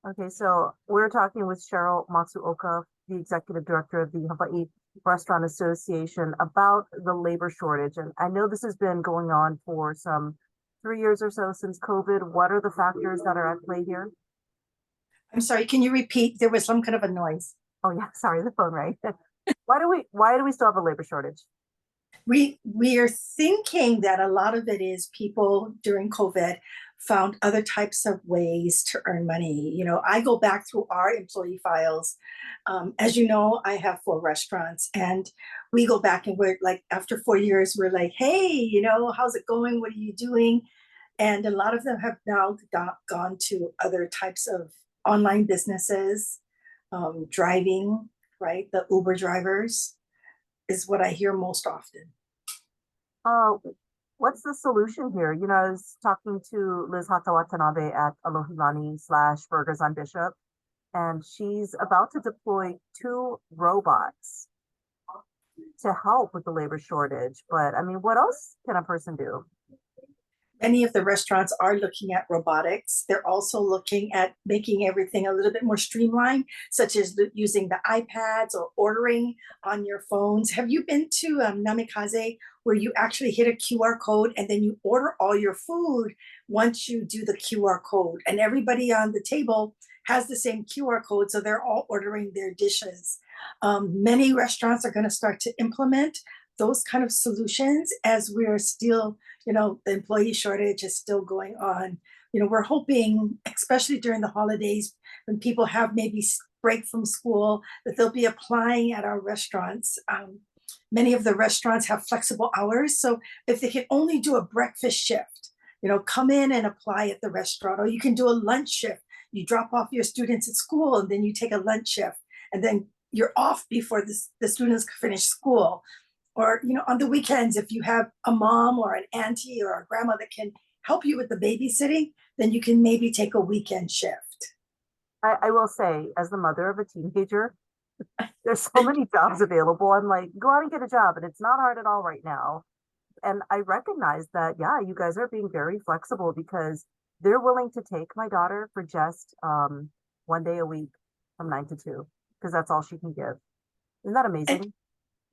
Okay, so we're talking with Sheryl Matsuoka, the executive director of the Hawaii Restaurant Association, about the labor shortage. And I know this has been going on for some 3 years or so since COVID. What are the factors that are at play here? I'm sorry, can you repeat? There was some kind of a noise. Oh yeah, sorry, the phone rang. Why do we still have a labor shortage? We are thinking that a lot of it is people during COVID found other types of ways to earn money. I go back through our employee files. As you know, I have 4 restaurants, and we go back and we're like, after 4 years, we're like, hey, how's it going? What are you doing? And a lot of them have now gone to other types of online businesses, driving, right? The Uber drivers is what I hear most often. Uh, what's the solution here? I was talking to Liz Hata Watanabe at Alohilani / Burgers on Bishop, and she's about to deploy 2 robots to help with the labor shortage. But I mean, what else can a person do? Many of the restaurants are looking at robotics. They're also looking at making everything a little bit more streamlined, such as using the iPads or ordering on your phones. Have you been to Namikaze, where you actually hit a QR code and then you order all your food once you do the QR code? And everybody on the table has the same QR code, so they're all ordering their dishes. Many restaurants are going to start to implement those kind of solutions as we're still, the employee shortage is still going on. We're hoping, especially during the holidays, when people have maybe break from school, that they'll be applying at our restaurants. Many of the restaurants have flexible hours. So if they can only do a breakfast shift, come in and apply at the restaurant, or you can do a lunch shift. You drop off your students at school and then you take a lunch shift, and then you're off before the students finish school. Or on the weekends, if you have a mom or an auntie or a grandma that can help you with the babysitting, then you can maybe take a weekend shift. I will say, as the mother of a teenager, there's so many jobs available. I'm like, go out and get a job, and it's not hard at all right now. And I recognize that, yeah, you guys are being very flexible because they're willing to take my daughter for just 1 day a week from 9 to 2 because that's all she can give. Isn't that And amazing?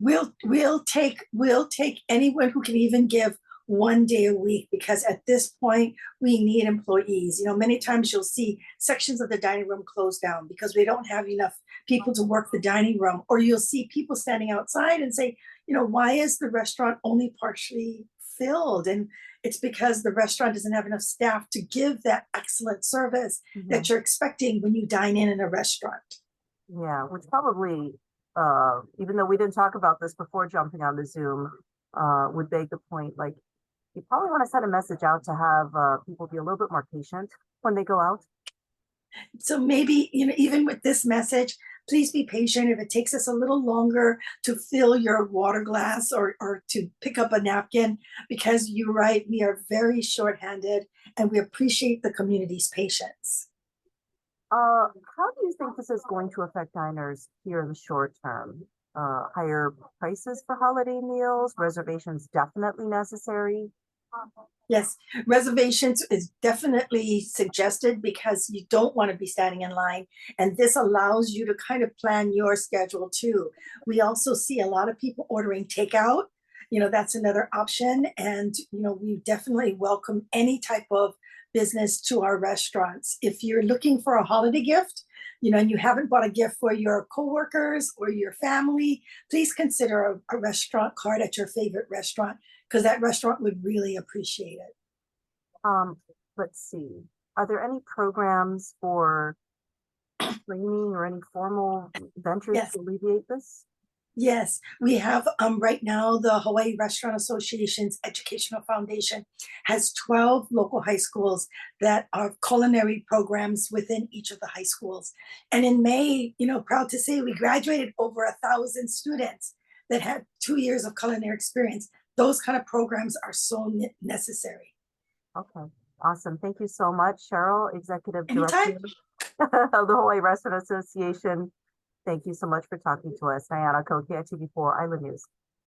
we'll take anyone who can even give 1 day a week, because at this point we need employees. Many times you'll see sections of the dining room closed down because we don't have enough people to work the dining room, or you'll see people standing outside and say, why is the restaurant only partially filled? And it's because the restaurant doesn't have enough staff to give that excellent service that Mhm. you're expecting when you dine in a restaurant. Yeah, which probably, even though we didn't talk about this before jumping on the Zoom, would beg the point, like, you probably want to send a message out to have people be a little bit more patient when they go out. So maybe, even with this message, please be patient. If it takes us a little longer to fill your water glass, or to pick up a napkin, because you're right, we are very shorthanded and we appreciate the community's patience. How do you think this is going to affect diners here in the short term? Higher prices for holiday meals, reservations definitely necessary. Yes, reservations is definitely suggested because you don't want to be standing in line. And this allows you to kind of plan your schedule too. We also see a lot of people ordering takeout. That's another option. And, we definitely welcome any type of business to our restaurants. If you're looking for a holiday gift, and you haven't bought a gift for your coworkers or your family, please consider a restaurant card at your favorite restaurant, because that restaurant would really appreciate it. Um, let's see. Are there any programs for training or any formal ventures Yes, to alleviate this? yes. We have right now the Hawaii Restaurant Association's Educational Foundation has 12 local high schools that are culinary programs within each of the high schools. And in May, proud to say we graduated over 1,000 students that had 2 years of culinary experience. Those kind of programs are so necessary. Okay, awesome. Thank you so much, Cheryl, Executive Anytime. Director of the Hawaii Restaurant Association. Thank you so much for talking to us. Diana Kokia, TV4 Island News.